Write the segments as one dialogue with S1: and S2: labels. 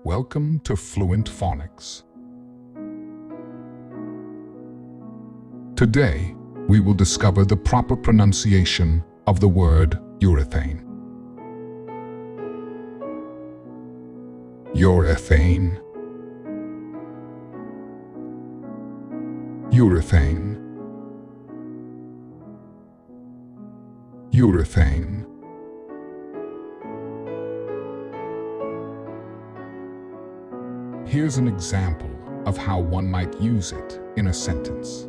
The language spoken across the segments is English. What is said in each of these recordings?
S1: Welcome to Fluent Phonics. Today, we will discover the proper pronunciation of the word urethane. Urethane. Urethane. Urethane. Here's an example of how one might use it in a sentence.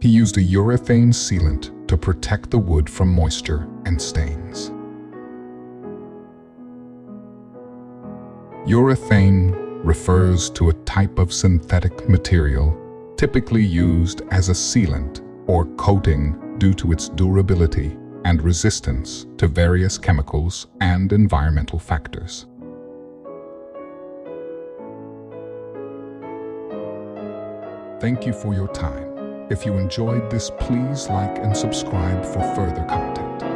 S1: He used a urethane sealant to protect the wood from moisture and stains. Urethane refers to a type of synthetic material typically used as a sealant or coating due to its durability and resistance to various chemicals and environmental factors. Thank you for your time. If you enjoyed this, please like and subscribe for further content.